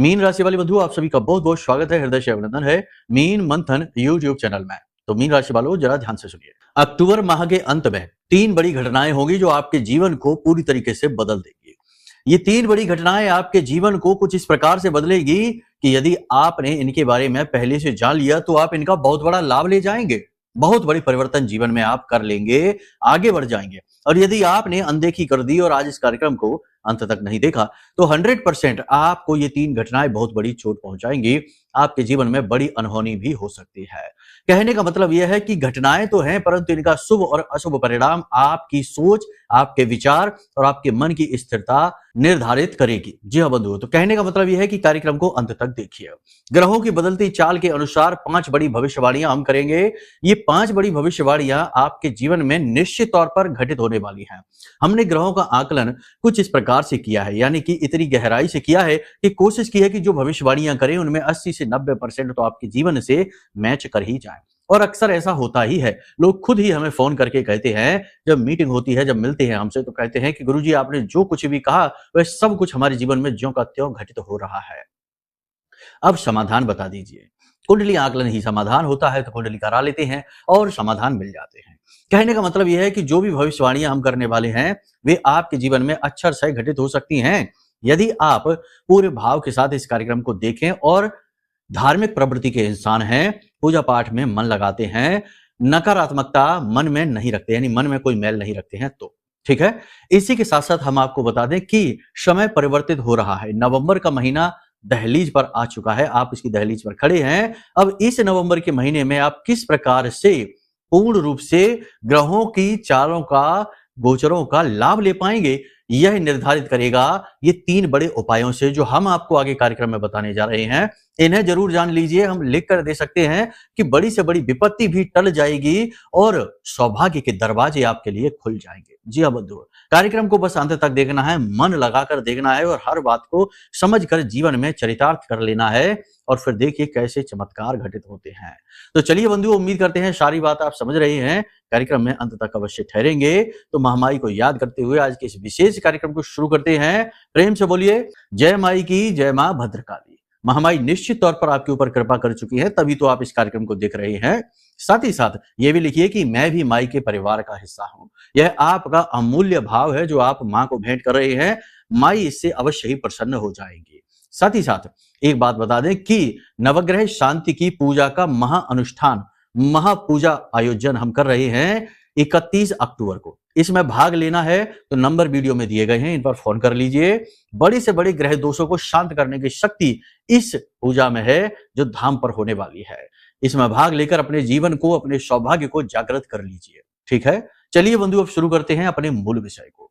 Mean राशि वाले बंधु, आप सभी का बहुत बहुत स्वागत है, हृदय से अभिनंदन है मीन मंथन यूट्यूब चैनल में। तो मीन राशि वालों, जरा ध्यान से सुनिए। अक्टूबर माह के अंत में 3 बड़ी घटनाएं होंगी जो आपके जीवन को पूरी तरीके से बदल देंगी। ये 3 बड़ी घटनाएं आपके जीवन को कुछ इस प्रकार से बदलेगी कि यदि आपने इनके बारे में पहले से जान लिया तो आप इनका बहुत बड़ा लाभ ले जाएंगे। बहुत बड़ी परिवर्तन जीवन में आप कर लेंगे, आगे बढ़ जाएंगे। और यदि आपने अनदेखी कर दी और आज इस कार्यक्रम को अंत तक नहीं देखा तो 100% आपको ये 3 घटनाएं बहुत बड़ी चोट पहुंचाएंगी। आपके जीवन में बड़ी अनहोनी भी हो सकती है। कहने का मतलब यह है कि घटनाएं तो हैं, परंतु इनका शुभ और अशुभ परिणाम आपकी सोच, आपके विचार और आपके मन की स्थिरता निर्धारित करेगी। जी हाँ बंधुओं, तो कहने का मतलब यह है कि कार्यक्रम को अंत तक देखिए। ग्रहों की बदलती चाल के अनुसार 5 बड़ी भविष्यवाणियां हम करेंगे। ये 5 बड़ी भविष्यवाणियां आपके जीवन में निश्चित तौर पर घटित होने वाली हैं। हमने ग्रहों का आकलन कुछ इस प्रकार से किया है, यानी कि इतनी गहराई से किया है कि कोशिश की है कि जो भविष्यवाणियां करें उनमें 80 से 90% तो आपके जीवन से मैच कर ही जाए। और अक्सर ऐसा होता ही है, लोग खुद ही हमें फोन करके कहते हैं, जब मीटिंग होती है, जब मिलते हैं हमसे तो कहते हैं कि गुरुजी आपने जो कुछ भी कहा वह सब कुछ हमारे जीवन में ज्यों का त्यों घटित हो रहा है। अब समाधान बता दीजिए। कुंडली आकलन ही समाधान होता है, तो कुंडली करा लेते हैं और समाधान मिल जाते हैं। कहने का मतलब यह है कि जो भी भविष्यवाणियां हम करने वाले हैं वे आपके जीवन में अक्षरशः घटित हो सकती हैं यदि आप पूरे भाव के साथ इस कार्यक्रम को देखें और धार्मिक प्रवृत्ति के इंसान हैं, पूजा पाठ में मन लगाते हैं, नकारात्मकता मन में नहीं रखते, यानी मन में कोई मैल नहीं रखते हैं तो ठीक है। इसी के साथ साथ हम आपको बता दें कि समय परिवर्तित हो रहा है। नवंबर का महीना दहलीज पर आ चुका है, आप इसकी दहलीज पर खड़े हैं। अब इस नवंबर के महीने में आप किस प्रकार से पूर्ण रूप से ग्रहों की चालों का, गोचरों का लाभ ले पाएंगे, यह निर्धारित करेगा ये 3 बड़े उपायों से जो हम आपको आगे कार्यक्रम में बताने जा रहे हैं। इन्हें जरूर जान लीजिए। हम लिख कर दे सकते हैं कि बड़ी से बड़ी विपत्ति भी टल जाएगी और सौभाग्य के दरवाजे आपके लिए खुल जाएंगे। जी हाँ बंधुओं, कार्यक्रम को बस अंत तक देखना है, मन लगाकर देखना है और हर बात को समझकर जीवन में चरितार्थ कर लेना है और फिर देखिए कैसे चमत्कार घटित होते हैं। तो चलिए बंधुओं, उम्मीद करते हैं सारी बात आप समझ रहे हैं। कार्यक्रम में अंत तक अवश्य ठहरेंगे। तो महामाई को याद करते हुए आज के इस विशेष कार्यक्रम को शुरू करते हैं। प्रेम से बोलिए जय माई की, जय मां भद्रकाली। महामाई निश्चित तौर पर आपके ऊपर कृपा कर चुकी है, तभी तो आप इस कार्यक्रम को देख रहे हैं। साथ ही साथ ये भी लिखिए कि मैं भी माई के परिवार का हिस्सा हूं। यह आपका अमूल्य भाव है जो आप मां को भेंट कर रहे हैं। माई इससे अवश्य ही प्रसन्न हो जाएंगी। साथ ही साथ एक बात बता दें कि नवग्रह शांति की पूजा का महाअनुष्ठान, महापूजा आयोजन हम कर रहे हैं 31 अक्टूबर को। इसमें भाग लेना है तो नंबर वीडियो में दिए गए हैं, इन पर फोन कर लीजिए। बड़े से बड़े ग्रह दोषों को शांत करने की शक्ति इस पूजा में है जो धाम पर होने वाली है। इसमें भाग लेकर अपने जीवन को, अपने सौभाग्य को जागृत कर लीजिए। ठीक है, चलिए बंधु अब शुरू करते हैं अपने मूल विषय को।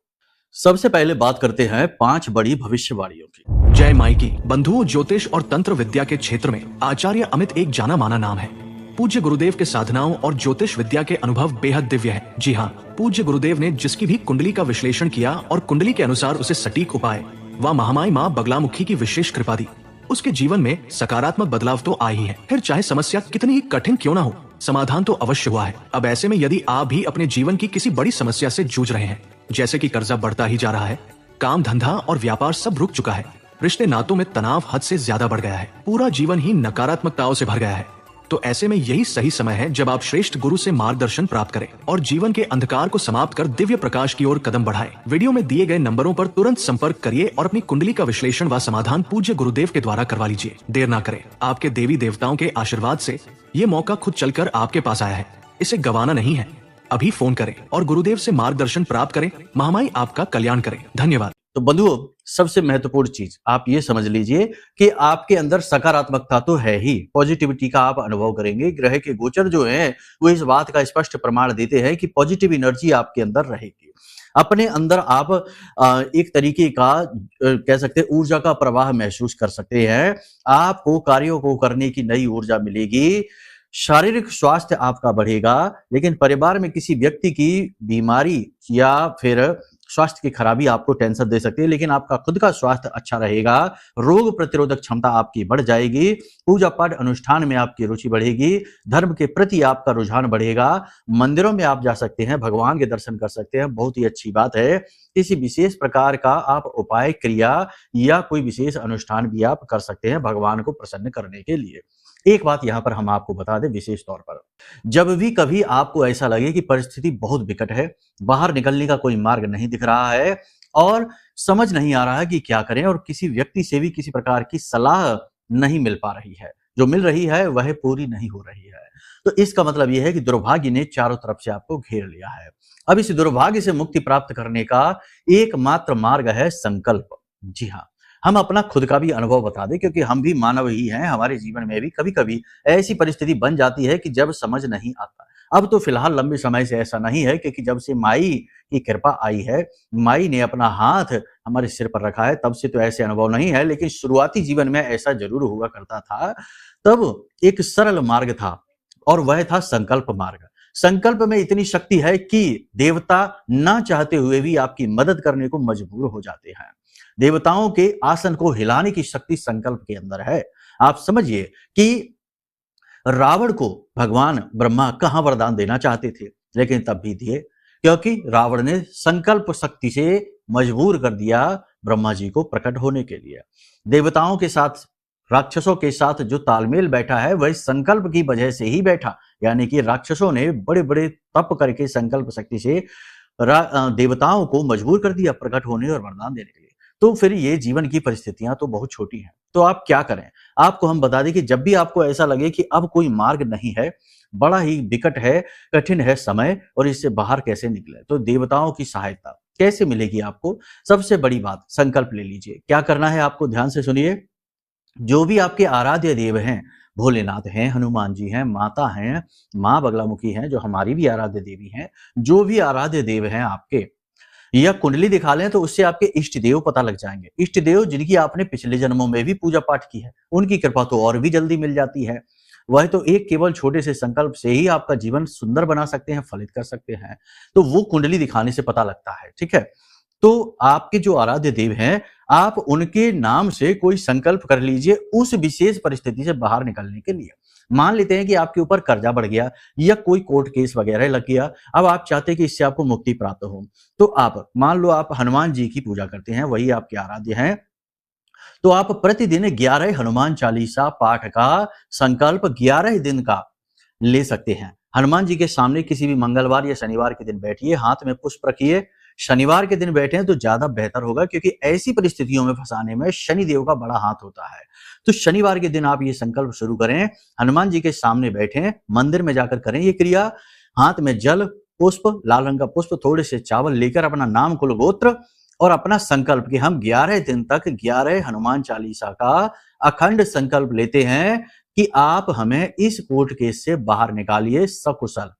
सबसे पहले बात करते हैं 5 बड़ी भविष्यवाणियों की। जय माई की। बंधुओं, ज्योतिष और तंत्र विद्या के क्षेत्र में आचार्य अमित एक जाना माना नाम है। पूज्य गुरुदेव के साधनाओं और ज्योतिष विद्या के अनुभव बेहद दिव्य है। जी हाँ, पूज्य गुरुदेव ने जिसकी भी कुंडली का विश्लेषण किया और कुंडली के अनुसार उसे सटीक उपाय व महामाई माँ बगलामुखी की विशेष कृपा दी, उसके जीवन में सकारात्मक बदलाव तो आए ही है। फिर चाहे समस्या कितनी ही कठिन क्यों ना हो, समाधान तो अवश्य हुआ है। अब ऐसे में यदि आप भी अपने जीवन की किसी बड़ी समस्या से जूझ रहे हैं, जैसे कि कर्जा बढ़ता ही जा रहा है, काम धंधा और व्यापार सब रुक चुका है, रिश्ते नातों में तनाव हद से ज्यादा बढ़ गया है, पूरा जीवन ही नकारात्मकताओं से भर गया है, तो ऐसे में यही सही समय है जब आप श्रेष्ठ गुरु से मार्गदर्शन प्राप्त करें और जीवन के अंधकार को समाप्त कर दिव्य प्रकाश की ओर कदम बढ़ाएं। वीडियो में दिए गए नंबरों पर तुरंत संपर्क करिए और अपनी कुंडली का विश्लेषण व समाधान पूज्य गुरुदेव के द्वारा करवा लीजिए। देर ना करें, आपके देवी देवताओं के आशीर्वाद से ये मौका खुद चलकर आपके पास आया है, इसे गंवाना नहीं है। अभी फोन करें और गुरुदेव से मार्गदर्शन प्राप्त करें। महामाई आपका कल्याण करें। धन्यवाद। तो बंधुओं, सबसे महत्वपूर्ण चीज आप ये समझ लीजिए कि आपके अंदर सकारात्मकता तो है ही, पॉजिटिविटी का आप अनुभव करेंगे। ग्रह के गोचर जो हैं वो इस बात का स्पष्ट प्रमाण देते हैं कि पॉजिटिव एनर्जी आपके अंदर रहेगी। अपने अंदर आप एक तरीके का कह सकते हैं ऊर्जा का प्रवाह महसूस कर सकते हैं। आपको कार्यों को करने की नई ऊर्जा मिलेगी। शारीरिक स्वास्थ्य आपका बढ़ेगा, लेकिन परिवार में किसी व्यक्ति की बीमारी या फिर स्वास्थ्य की खराबी आपको टेंशन दे सकती है, लेकिन आपका खुद का स्वास्थ्य अच्छा रहेगा, रोग प्रतिरोधक क्षमता आपकी बढ़ जाएगी, पूजा पाठ अनुष्ठान में आपकी रुचि बढ़ेगी, धर्म के प्रति आपका रुझान बढ़ेगा, मंदिरों में आप जा सकते हैं, भगवान के दर्शन कर सकते हैं, बहुत ही अच्छी बात है। किसी विशेष प्रकार का आप उपाय, क्रिया या कोई विशेष अनुष्ठान भी आप कर सकते हैं भगवान को प्रसन्न करने के लिए। एक बात यहाँ पर हम आपको बता दें विशेष तौर पर, जब भी कभी आपको ऐसा लगे कि परिस्थिति बहुत विकट है, बाहर निकलने का कोई मार्ग नहीं दिख रहा है और समझ नहीं आ रहा है कि क्या करें, और किसी व्यक्ति से भी किसी प्रकार की सलाह नहीं मिल पा रही है, जो मिल रही है वह पूरी नहीं हो रही है, तो इसका मतलब यह है कि दुर्भाग्य ने चारों तरफ से आपको घेर लिया है। अब इस दुर्भाग्य से मुक्ति प्राप्त करने का एकमात्र मार्ग है संकल्प। जी हाँ, हम अपना खुद का भी अनुभव बता दें, क्योंकि हम भी मानव ही हैं, हमारे जीवन में भी कभी-कभी ऐसी परिस्थिति बन जाती है कि जब समझ नहीं आता। अब तो फिलहाल लंबे समय से ऐसा नहीं है, क्योंकि जब से माई की कृपा आई है, माई ने अपना हाथ हमारे सिर पर रखा है, तब से तो ऐसे अनुभव नहीं है, लेकिन शुरुआती जीवन में ऐसा जरूर हुआ करता था। तब एक सरल मार्ग था और वह था संकल्प मार्ग। संकल्प में इतनी शक्ति है कि देवता ना चाहते हुए भी आपकी मदद करने को मजबूर हो जाते हैं। देवताओं के आसन को हिलाने की शक्ति संकल्प के अंदर है। आप समझिए कि रावण को भगवान ब्रह्मा कहां वरदान देना चाहते थे, लेकिन तब भी दिए, क्योंकि रावण ने संकल्प शक्ति से मजबूर कर दिया ब्रह्मा जी को प्रकट होने के लिए। देवताओं के साथ, राक्षसों के साथ जो तालमेल बैठा है वह संकल्प की वजह से ही बैठा, यानी कि राक्षसों ने बड़े बड़े तप करके संकल्प शक्ति से देवताओं को मजबूर कर दिया प्रकट होने और वरदान देने के लिए। तो फिर ये जीवन की परिस्थितियां तो बहुत छोटी हैं, तो आप क्या करें? आपको हम बता दें कि जब भी आपको ऐसा लगे कि अब कोई मार्ग नहीं है, बड़ा ही विकट है, कठिन है समय और इससे बाहर कैसे निकले, तो देवताओं की सहायता कैसे मिलेगी आपको? सबसे बड़ी बात, संकल्प ले लीजिए। क्या करना है आपको, ध्यान से सुनिए। जो भी आपके आराध्य देव हैं, भोलेनाथ हैं, हनुमान जी हैं, माता हैं, माँ बगलामुखी हैं, जो हमारी भी आराध्य देवी हैं, जो भी आराध्य देव हैं आपके, या कुंडली दिखा लें तो उससे आपके इष्ट देव पता लग जाएंगे। इष्ट देव जिनकी आपने पिछले जन्मों में भी पूजा पाठ की है, उनकी कृपा तो और भी जल्दी मिल जाती है। वह तो एक केवल छोटे से संकल्प से ही आपका जीवन सुंदर बना सकते हैं, फलित कर सकते हैं। तो वो कुंडली दिखाने से पता लगता है, ठीक है। तो आपके जो आराध्य देव हैं, आप उनके नाम से कोई संकल्प कर लीजिए उस विशेष परिस्थिति से बाहर निकलने के लिए। मान लेते हैं कि आपके ऊपर कर्जा बढ़ गया या कोई कोर्ट केस वगैरह लग गया, अब आप चाहते हैं कि इससे आपको मुक्ति प्राप्त हो, तो आप मान लो आप हनुमान जी की पूजा करते हैं, वही आपके आराध्य हैं, तो आप प्रतिदिन 11 हनुमान चालीसा पाठ का संकल्प 11 दिन का ले सकते हैं। हनुमान जी के सामने किसी भी मंगलवार या शनिवार के दिन बैठिए, हाथ में पुष्प रखिए। शनिवार के दिन बैठे तो ज्यादा बेहतर होगा, क्योंकि ऐसी परिस्थितियों में फंसाने में शनि देव का बड़ा हाथ होता है। तो शनिवार के दिन आप ये संकल्प शुरू करें, हनुमान जी के सामने बैठें, मंदिर में जाकर करें ये क्रिया। हाथ में जल, पुष्प, लाल रंग का पुष्प, थोड़े से चावल लेकर अपना नाम, कुल गोत्र और अपना संकल्प कि हम 11 दिन तक 11 हनुमान चालीसा का अखंड संकल्प लेते हैं कि आप हमें इस कोर्ट केस से बाहर निकालिए सकुशल।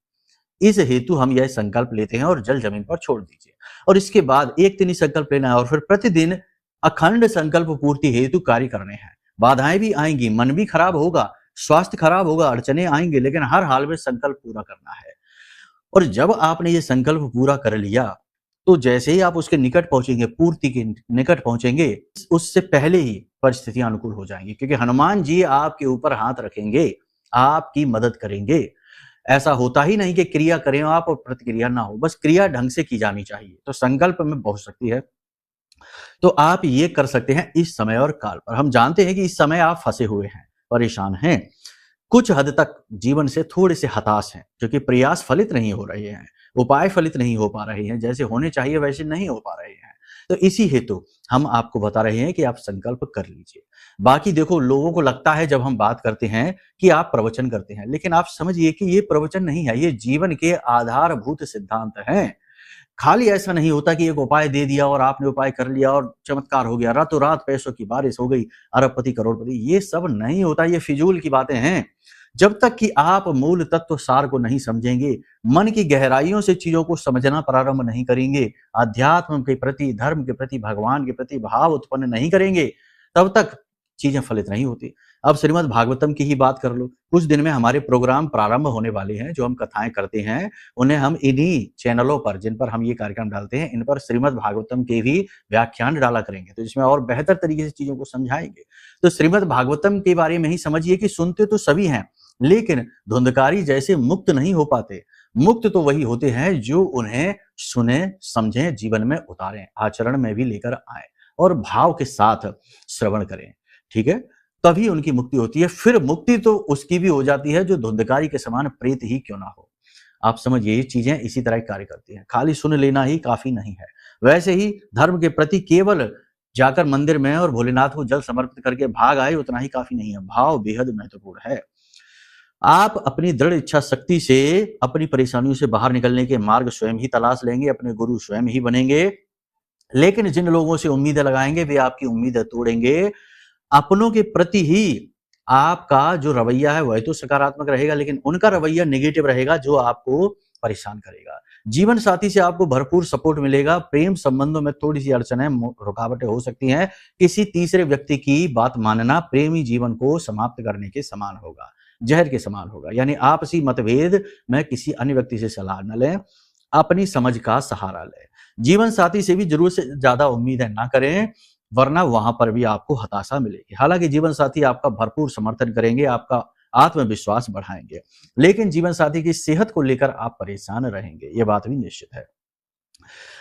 इस हेतु हम यह संकल्प लेते हैं और जल जमीन पर छोड़ दीजिए। और इसके बाद एक दिन ही संकल्प लेना है और फिर प्रतिदिन अखंड संकल्प पूर्ति हेतु कार्य करने हैं। बाधाएं भी आएंगी, मन भी खराब होगा, स्वास्थ्य खराब होगा, अड़चने आएंगे, लेकिन हर हाल में संकल्प पूरा करना है। और जब आपने ये संकल्प पूरा कर लिया, तो जैसे ही आप उसके निकट पहुंचेंगे, पूर्ति के निकट पहुंचेंगे, उससे पहले ही परिस्थितियां अनुकूल हो जाएंगी, क्योंकि हनुमान जी आपके ऊपर हाथ रखेंगे, आपकी मदद करेंगे। ऐसा होता ही नहीं कि क्रिया करें आप और प्रतिक्रिया ना हो, बस क्रिया ढंग से की जानी चाहिए। तो संकल्प में बहुत शक्ति है। तो आप ये कर सकते हैं इस समय और काल पर। हम जानते हैं कि इस समय आप फंसे हुए हैं, परेशान हैं, कुछ हद तक जीवन से थोड़े से हताश हैं, क्योंकि प्रयास फलित नहीं हो रहे हैं, उपाय फलित नहीं हो पा रहे हैं, जैसे होने चाहिए वैसे नहीं हो पा रहे हैं। तो इसी हेतु हम आपको बता रहे हैं कि आप संकल्प कर लीजिए। बाकी देखो, लोगों को लगता है जब हम बात करते हैं कि आप प्रवचन करते हैं, लेकिन आप समझिए कि ये प्रवचन नहीं है, ये जीवन के आधारभूत सिद्धांत हैं। खाली ऐसा नहीं होता कि एक उपाय दे दिया और आपने उपाय कर लिया और चमत्कार हो गया, रातों रात पैसों की बारिश हो गई, अरबपति करोड़पति, ये सब नहीं होता, ये फिजूल की बातें हैं। जब तक कि आप मूल तत्व सार को नहीं समझेंगे, मन की गहराइयों से चीजों को समझना प्रारंभ नहीं करेंगे, अध्यात्म के प्रति, धर्म के प्रति, भगवान के प्रति भाव उत्पन्न नहीं करेंगे, तब तक चीजें फलित नहीं होती। अब श्रीमद् भागवतम की ही बात कर लो, कुछ दिन में हमारे प्रोग्राम प्रारंभ होने वाले हैं। जो हम कथाएं करते हैं उन्हें हम इन्हीं चैनलों पर, जिन पर हम ये कार्यक्रम डालते हैं, इन पर श्रीमद् भागवतम के भी व्याख्यान डाला करेंगे, तो इसमें और बेहतर तरीके से चीजों को समझाएंगे। तो श्रीमद् भागवतम के बारे में ही समझिए कि सुनते तो सभी हैं, लेकिन धुंधकारी जैसे मुक्त नहीं हो पाते। मुक्त तो वही होते हैं जो उन्हें सुने, समझें, जीवन में उतारें, आचरण में भी लेकर आए और भाव के साथ श्रवण करें। ठीक है, तभी उनकी मुक्ति होती है। फिर मुक्ति तो उसकी भी हो जाती है जो धुंधकारी के समान प्रेत ही क्यों ना हो। आप समझिए, ये चीजें इसी तरह कार्य करती हैं। खाली सुन लेना ही काफी नहीं है। वैसे ही धर्म के प्रति केवल जाकर मंदिर में और भोलेनाथ को जल समर्पित करके भाग आए उतना ही काफी नहीं है। भाव बेहद महत्वपूर्ण है। आप अपनी दृढ़ इच्छा शक्ति से अपनी परेशानियों से बाहर निकलने के मार्ग स्वयं ही तलाश लेंगे, अपने गुरु स्वयं ही बनेंगे। लेकिन जिन लोगों से उम्मीदें लगाएंगे वे आपकी उम्मीदें तोड़ेंगे। अपनों के प्रति ही आपका जो रवैया है वह तो सकारात्मक रहेगा, लेकिन उनका रवैया नेगेटिव रहेगा जो आपको परेशान करेगा। जीवन साथी से आपको भरपूर सपोर्ट मिलेगा। प्रेम संबंधों में थोड़ी सी अड़चनें, रुकावटें हो सकती हैं। किसी तीसरे व्यक्ति की बात मानना प्रेमी जीवन को समाप्त करने के समान होगा, जहर के समान होगा। यानी आपसी मतभेद में किसी अन्य व्यक्ति से सलाह न लें, अपनी समझ का सहारा लें। जीवन साथी से भी जरूरत से ज्यादा उम्मीदें ना करें, वरना वहां पर भी आपको हताशा मिलेगी। हालांकि जीवन साथी आपका भरपूर समर्थन करेंगे, आपका आत्मविश्वास बढ़ाएंगे, लेकिन जीवन साथी की सेहत को लेकर आप परेशान रहेंगे, ये बात भी निश्चित है।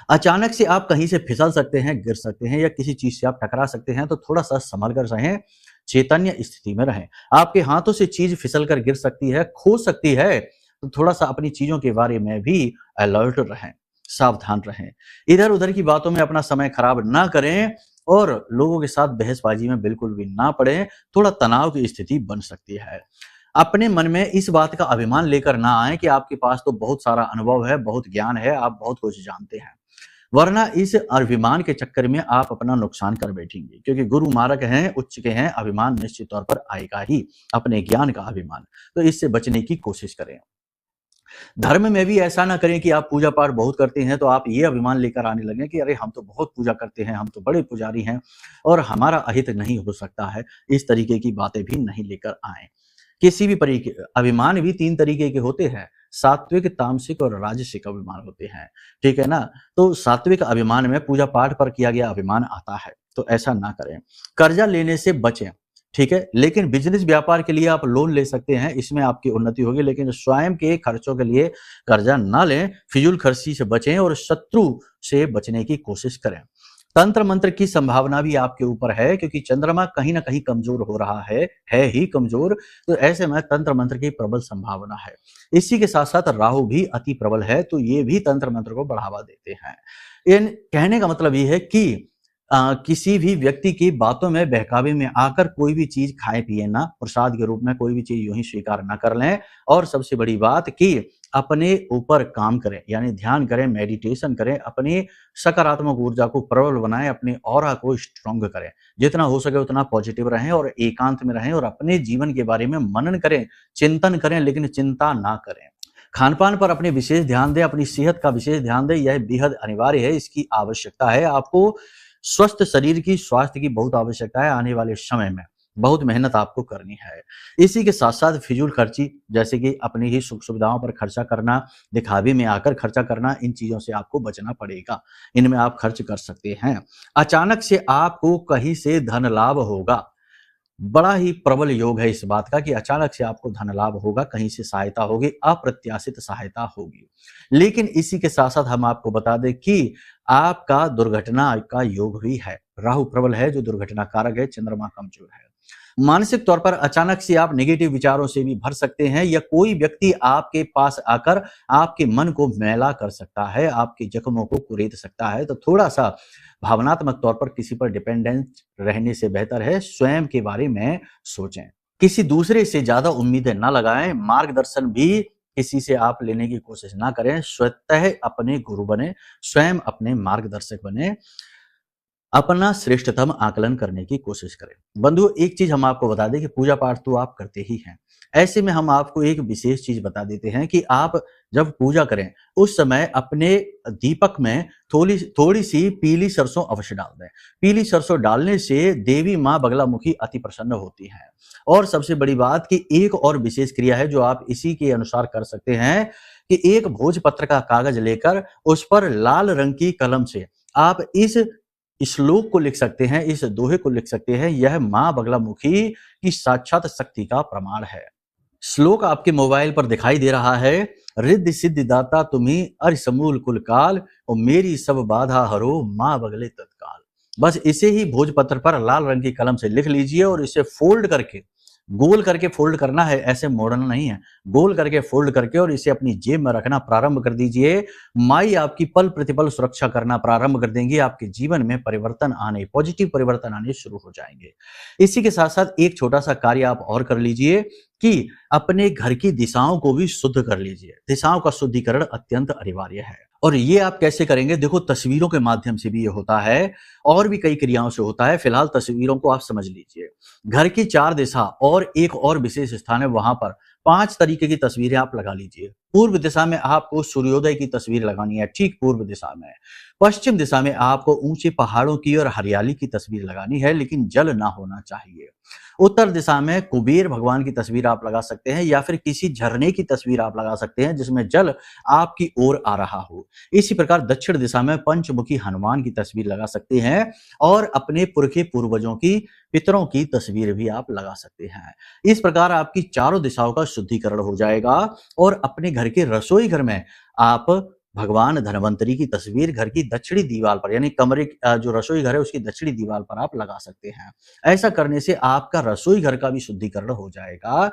अचानक से आप कहीं से फिसल सकते हैं, गिर सकते हैं, या किसी चीज से आप टकरा सकते हैं, तो थोड़ा सा संभल कर रहें, चैतन्य स्थिति में रहें। आपके हाथों से चीज फिसल कर गिर सकती है, खो सकती है, तो थोड़ा सा अपनी चीजों के बारे में भी अलर्ट रहें, सावधान रहें। इधर उधर की बातों में अपना समय खराब ना करें और लोगों के साथ बहसबाजी में बिल्कुल भी ना पड़े। थोड़ा तनाव की स्थिति बन सकती है। अपने मन में इस बात का अभिमान लेकर ना आए कि आपके पास तो बहुत सारा अनुभव है, बहुत ज्ञान है, आप बहुत कुछ जानते हैं, वरना इस अभिमान के चक्कर में आप अपना नुकसान कर बैठेंगे। क्योंकि गुरु मार्ग हैं, उच्च के हैं, अभिमान निश्चित तौर पर आएगा ही, अपने ज्ञान का अभिमान। तो इससे बचने की कोशिश करें। धर्म में भी ऐसा ना करें कि आप पूजा पाठ बहुत करते हैं तो आप ये अभिमान लेकर आने लगे कि अरे हम तो बहुत पूजा करते हैं, हम तो बड़े पुजारी हैं और हमारा अहित नहीं हो सकता है। इस तरीके की बातें भी नहीं लेकर आए। किसी भी तरीके अभिमान भी 3 तरीके के होते हैं, सात्विक, तामसिक और राजसिक अभिमान होते हैं। ठीक है ना। तो सात्विक अभिमान में पूजा पाठ पर किया गया अभिमान आता है, तो ऐसा ना करें। कर्जा लेने से बचें, ठीक है, लेकिन बिजनेस व्यापार के लिए आप लोन ले सकते हैं, इसमें आपकी उन्नति होगी, लेकिन स्वयं के खर्चों के लिए कर्जा ना लें। फिजूल खर्ची से बचें और शत्रु से बचने की कोशिश करें। तंत्र मंत्र की संभावना भी आपके ऊपर है, क्योंकि चंद्रमा कहीं ना कहीं कमजोर हो रहा है ही कमजोर, तो ऐसे में तंत्र मंत्र की प्रबल संभावना है। इसी के साथ साथ राहु भी अति प्रबल है, तो ये भी तंत्र मंत्र को बढ़ावा देते हैं। इन कहने का मतलब ये है कि किसी भी व्यक्ति की बातों में, बहकावे में आकर कोई भी चीज खाए पिए ना, प्रसाद के रूप में कोई भी चीज यूं ही स्वीकार ना कर लें। और सबसे बड़ी बात कि अपने ऊपर काम करें, यानी ध्यान करें, मेडिटेशन करें, अपनी सकारात्मक ऊर्जा को प्रबल बनाएं, अपने ऑरा को स्ट्रॉन्ग करें। जितना हो सके उतना पॉजिटिव रहें और एकांत में रहें और अपने जीवन के बारे में मनन करें, चिंतन करें, लेकिन चिंता ना करें। खान पान पर अपने विशेष ध्यान दें, अपनी सेहत का विशेष ध्यान दें, यह बेहद अनिवार्य है, इसकी आवश्यकता है। आपको स्वस्थ शरीर की, स्वास्थ्य की बहुत आवश्यकता है। आने वाले समय में बहुत मेहनत आपको करनी है। इसी के साथ साथ फिजूल खर्ची, जैसे कि अपनी ही सुख सुविधाओं पर खर्चा करना, दिखावे में आकर खर्चा करना, इन चीजों से आपको बचना पड़ेगा। इनमें आप खर्च कर सकते हैं। अचानक से आपको कहीं से धन लाभ होगा। बड़ा ही प्रबल योग है इस बात का कि अचानक से आपको धन लाभ होगा, कहीं से सहायता होगी, अप्रत्याशित सहायता होगी। लेकिन इसी के साथ साथ हम आपको बता दें कि आपका दुर्घटना का योग भी है। राहु प्रबल है जो दुर्घटना कारक है, चंद्रमा कमजोर है। मानसिक तौर पर अचानक से आप नेगेटिव विचारों से भी भर सकते हैं, या कोई व्यक्ति आपके पास आकर आपके मन को मैला कर सकता है, आपके जख्मों को कुरेद सकता है। तो थोड़ा सा भावनात्मक तौर पर किसी पर डिपेंडेंट रहने से बेहतर है स्वयं के बारे में सोचें। किसी दूसरे से ज्यादा उम्मीदें ना लगाएं। मार्गदर्शन भी किसी से आप लेने की कोशिश ना करें। स्वतः अपने गुरु बने, स्वयं अपने मार्गदर्शक बने। अपना श्रेष्ठतम आकलन करने की कोशिश करें। बंधुओं, एक चीज हम आपको बता दें कि पूजा पाठ तो आप करते ही हैं। ऐसे में हम आपको एक विशेष चीज बता देते हैं कि आप जब पूजा करें उस समय अपने दीपक में थोड़ी थोड़ी सी पीली सरसों अवश्य डाल दें। पीली सरसों डालने से देवी माँ बगलामुखी अति प्रसन्न होती हैं। और सबसे बड़ी बात कि एक और विशेष क्रिया है जो आप इसी के अनुसार कर सकते हैं कि एक भोजपत्र का कागज लेकर उस पर लाल रंग की कलम से आप इस श्लोक को लिख सकते हैं, इस दोहे को लिख सकते हैं। यह मां बगलामुखी की साक्षात शक्ति का प्रमाण है। श्लोक आपके मोबाइल पर दिखाई दे रहा है। रिद्धि सिद्धि दाता तुम्ही अरि समूल कुल काल और मेरी सब बाधा हरो मां बगले तत्काल। बस इसे ही भोजपत्र पर लाल रंग की कलम से लिख लीजिए और इसे फोल्ड करके, गोल करके फोल्ड करना है, ऐसे मोड़ना नहीं है। गोल करके फोल्ड करके और इसे अपनी जेब में रखना प्रारंभ कर दीजिए। माई आपकी पल प्रतिपल सुरक्षा करना प्रारंभ कर देंगे। आपके जीवन में परिवर्तन आने, पॉजिटिव परिवर्तन आने शुरू हो जाएंगे। इसी के साथ साथ एक छोटा सा कार्य आप और कर लीजिए कि अपने घर की दिशाओं को भी शुद्ध कर लीजिए। दिशाओं का शुद्धिकरण अत्यंत अनिवार्य है। और ये आप कैसे करेंगे? देखो, तस्वीरों के माध्यम से भी ये होता है और भी कई क्रियाओं से होता है। फिलहाल तस्वीरों को आप समझ लीजिए। घर की 4 दिशा और एक और विशेष स्थान है, वहां पर 5 तरीके की तस्वीरें आप लगा लीजिए। पूर्व दिशा में आपको सूर्योदय की तस्वीर लगानी है, ठीक पूर्व दिशा में। पश्चिम दिशा में आपको ऊंचे पहाड़ों की और हरियाली की तस्वीर लगानी है, लेकिन जल ना होना चाहिए। उत्तर दिशा में कुबेर भगवान की तस्वीर आप लगा सकते हैं या फिर किसी झरने की तस्वीर आप लगा सकते हैं जिसमें जल आपकी ओर आ रहा हो। इसी प्रकार दक्षिण दिशा में पंचमुखी हनुमान की तस्वीर लगा सकते हैं और अपने पुरखे पूर्वजों की, पितरों की तस्वीर भी आप लगा सकते हैं। इस प्रकार आपकी चारों दिशाओं का शुद्धिकरण हो जाएगा और अपने घर के रसोई घर में आप भगवान धन्वंतरी की तस्वीर घर की दक्षिणी दीवार पर, यानी कमरे जो रसोई घर है उसकी दक्षिणी दीवार पर आप लगा सकते हैं। ऐसा करने से आपका रसोई घर का भी शुद्धिकरण हो जाएगा।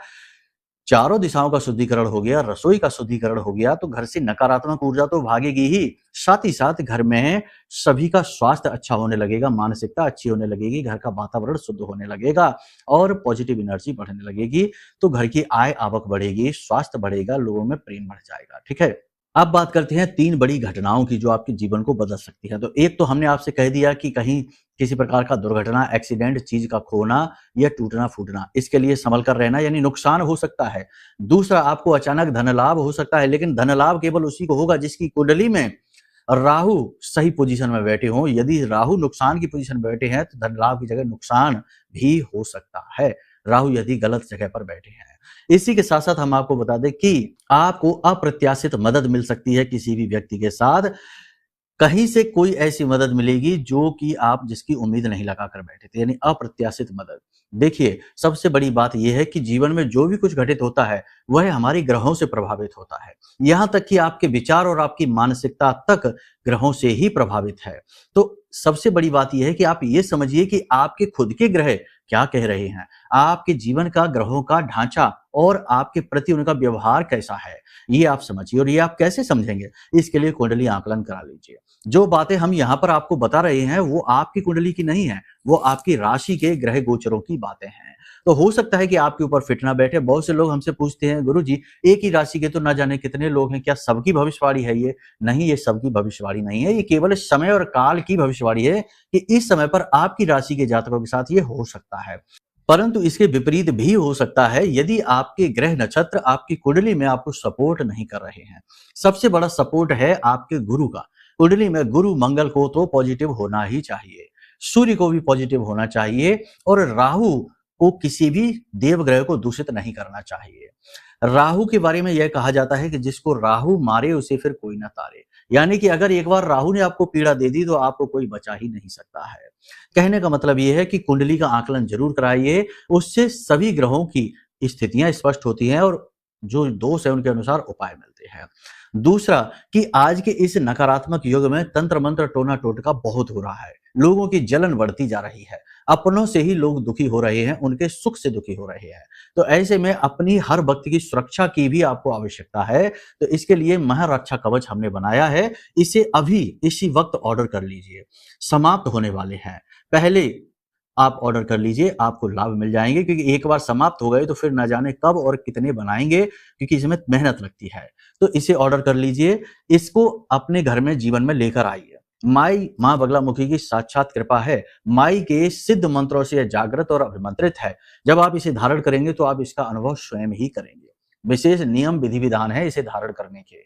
चारों दिशाओं का शुद्धिकरण हो गया, रसोई का शुद्धिकरण हो गया, तो घर से नकारात्मक ऊर्जा तो भागेगी ही साथ घर में सभी का स्वास्थ्य अच्छा होने लगेगा, मानसिकता अच्छी होने लगेगी, घर का वातावरण शुद्ध होने लगेगा और पॉजिटिव एनर्जी बढ़ने लगेगी। तो घर की आय आवक बढ़ेगी, स्वास्थ्य बढ़ेगा, लोगों में प्रेम बढ़ जाएगा। ठीक है। अब बात करते हैं 3 बड़ी घटनाओं की जो आपके जीवन को बदल सकती है। तो एक तो हमने आपसे कह दिया कि कहीं किसी प्रकार का दुर्घटना, एक्सीडेंट, चीज का खोना या टूटना फूटना, इसके लिए संभल कर रहना, यानी नुकसान हो सकता है। दूसरा, आपको अचानक धन लाभ हो सकता है, लेकिन धन लाभ केवल उसी को होगा जिसकी कुंडली में राहु सही पोजीशन में बैठे हों। यदि राहु नुकसान की पोजीशन में बैठे हैं तो धन लाभ की जगह नुकसान भी हो सकता है, राहु यदि गलत जगह पर बैठे हैं। इसी के साथ साथ हम आपको बता दें कि आपको अप्रत्याशित मदद मिल सकती है किसी भी व्यक्ति के साथ। कहीं से कोई ऐसी मदद मिलेगी जो कि आप जिसकी उम्मीद नहीं लगाकर बैठे थे, यानी अप्रत्याशित मदद। देखिए, सबसे बड़ी बात यह है कि जीवन में जो भी कुछ घटित होता है वह हमारे ग्रहों से प्रभावित होता है। यहां तक कि आपके विचार और आपकी मानसिकता तक ग्रहों से ही प्रभावित है। तो सबसे बड़ी बात यह है कि आप ये समझिए कि आपके खुद के ग्रह क्या कह रहे हैं, आपके जीवन का ग्रहों का ढांचा और आपके प्रति उनका व्यवहार कैसा है, ये आप समझिए। और ये आप कैसे समझेंगे? इसके लिए कुंडली आकलन करा लीजिए। जो बातें हम यहाँ पर आपको बता रहे हैं वो आपकी कुंडली की नहीं है, वो आपकी राशि के ग्रह गोचरों की बातें हैं। तो हो सकता है कि आपके ऊपर फिट ना बैठे। बहुत से लोग हमसे पूछते हैं, गुरुजी एक ही राशि के तो ना जाने कितने लोग हैं, क्या सबकी भविष्यवाणी है ये? नहीं, ये सबकी भविष्यवाणी नहीं है, ये केवल समय और काल की भविष्यवाणी है कि इस समय पर आपकी राशि के जातकों के साथ ये हो सकता है। परंतु इसके विपरीत भी हो सकता है यदि आपके ग्रह नक्षत्र आपकी कुंडली में आपको सपोर्ट नहीं कर रहे हैं। सबसे बड़ा सपोर्ट है आपके गुरु का। कुंडली में गुरु मंगल को तो पॉजिटिव होना ही चाहिए, सूर्य को भी पॉजिटिव होना चाहिए और राहु को किसी भी देवग्रह को दूषित नहीं करना चाहिए। राहु के बारे में यह कहा जाता है कि जिसको राहु मारे उसे फिर कोई ना तारे, यानी कि अगर एक बार राहु ने आपको पीड़ा दे दी तो आपको कोई बचा ही नहीं सकता है। कहने का मतलब यह है कि कुंडली का आकलन जरूर कराइए, उससे सभी ग्रहों की स्थितियां स्पष्ट होती हैं और जो दोष है उनके अनुसार उपाय मिलते हैं। दूसरा, कि आज के इस नकारात्मक युग में तंत्र मंत्र टोना टोटका बहुत हो रहा है, लोगों की जलन बढ़ती जा रही है, अपनों से ही लोग दुखी हो रहे हैं, उनके सुख से दुखी हो रहे हैं। तो ऐसे में अपनी हर वक्त की सुरक्षा की भी आपको आवश्यकता है। तो इसके लिए महारक्षा कवच हमने बनाया है, इसे अभी इसी वक्त ऑर्डर कर लीजिए, समाप्त होने वाले हैं। पहले आप ऑर्डर कर लीजिए, आपको लाभ मिल जाएंगे, क्योंकि एक बार समाप्त हो गए तो फिर ना जाने कब और कितने बनाएंगे, क्योंकि इसमें मेहनत लगती है। तो इसे ऑर्डर कर लीजिए, इसको अपने घर में जीवन में लेकर आइए। माई माँ बगलामुखी की साक्षात कृपा है। माई के सिद्ध मंत्रों से यह जागृत और अभिमंत्रित है। जब आप इसे धारण करेंगे तो आप इसका अनुभव स्वयं ही करेंगे। विशेष नियम विधि विधान है इसे धारण करने के।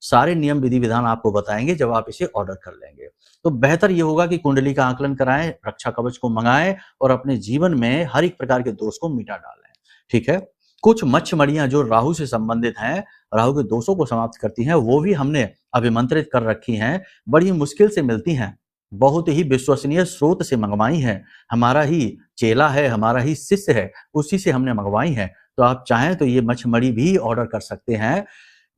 सारे नियम विधि विधान आपको बताएंगे जब आप इसे ऑर्डर कर लेंगे। तो बेहतर ये होगा कि कुंडली का आकलन कराएं, रक्षा कवच को मंगाएं और अपने जीवन में हर एक प्रकार के दोष को मिटा डालें। ठीक है। कुछ मच्छमड़ियां जो राहु से संबंधित हैं, राहु के दोषों को समाप्त करती हैं, वो भी हमने अभिमंत्रित कर रखी हैं। बड़ी मुश्किल से मिलती हैं, बहुत ही विश्वसनीय स्रोत से मंगवाई हैं। हमारा ही चेला है, हमारा ही शिष्य है, उसी से हमने मंगवाई हैं। तो आप चाहें तो ये मच्छमड़ी भी ऑर्डर कर सकते हैं।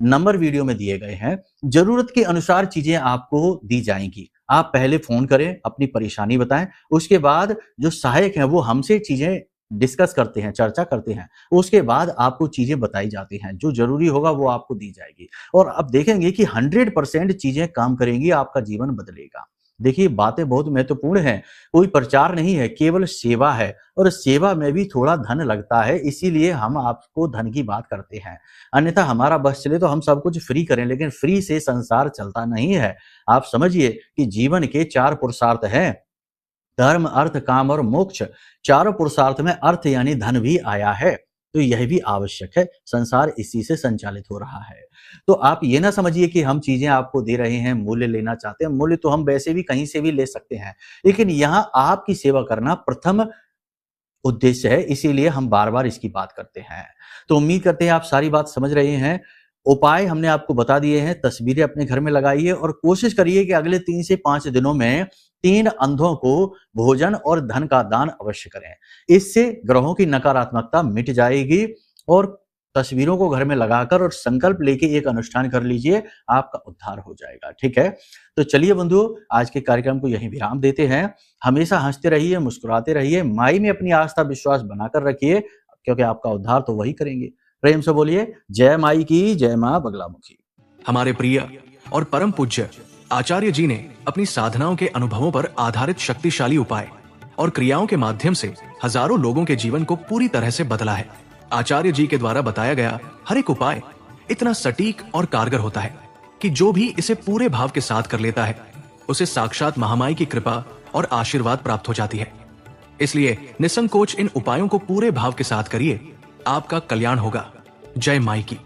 नंबर वीडियो में दिए गए हैं। जरूरत के अनुसार चीजें आपको दी जाएंगी। आप पहले फोन करें, अपनी परेशानी बताएं, उसके बाद जो सहायक हैं वो हमसे चीजें डिस्कस करते हैं, चर्चा करते हैं। उसके बाद आपको चीजें बताई जाती हैं, जो जरूरी होगा वो आपको दी जाएगी। और अब देखेंगे कि 100% चीजें काम करेंगी, आपका जीवन बदलेगा। देखिए, बातें बहुत महत्वपूर्ण हैं। कोई प्रचार नहीं है, केवल सेवा है। और सेवा में भी थोड़ा धन लगता है, इसीलिए हम आपको धन की बात करते हैं। अन्यथा हमारा बस चले तो हम सब कुछ फ्री करें, लेकिन फ्री से संसार चलता नहीं है। आप समझिए कि जीवन के 4 पुरुषार्थ हैं, धर्म, अर्थ, काम और मोक्ष। चारों पुरुषार्थ में अर्थ यानी धन भी आया है, तो यह भी आवश्यक है। संसार इसी से संचालित हो रहा है। तो आप ये ना समझिए कि हम चीजें आपको दे रहे हैं, मूल्य लेना चाहते हैं। मूल्य तो हम वैसे भी कहीं से भी ले सकते हैं, लेकिन यहाँ आपकी सेवा करना प्रथम उद्देश्य है, इसीलिए हम बार बार इसकी बात करते हैं। तो उम्मीद करते हैं आप सारी बात समझ रहे हैं। उपाय हमने आपको बता दिए हैं। तस्वीरें अपने घर में लगाइए और कोशिश करिए कि अगले 3 से 5 दिनों में 3 अंधों को भोजन और धन का दान अवश्य करें। इससे ग्रहों की नकारात्मकता मिट जाएगी। और तस्वीरों को घर में लगाकर और संकल्प लेके एक अनुष्ठान कर लीजिए, आपका उद्धार हो जाएगा। ठीक है। तो चलिए बंधुओं, आज के कार्यक्रम को यहीं विराम देते हैं। हमेशा हंसते रहिए, मुस्कुराते रहिए, माई में अपनी आस्था विश्वास बनाकर रखिए, क्योंकि आपका उद्धार तो वही करेंगे। प्रेम से बोलिए जय माई की, जय मां बगलामुखी। हमारे प्रिय और परम पूज्य आचार्य जी ने अपनी साधनाओं के अनुभवों पर आधारित शक्तिशाली उपाय और क्रियाओं के माध्यम से हजारों लोगों के जीवन को पूरी तरह से बदला है। आचार्य जी के द्वारा बताया गया हर एक उपाय इतना सटीक और कारगर होता है कि जो भी इसे पूरे भाव के साथ कर लेता है, उसे साक्षात महामाई की कृपा और आशीर्वाद प्राप्त हो जाती है। इसलिए निसंकोच इन उपायों को पूरे भाव के साथ करिए, आपका कल्याण होगा। जय माई की।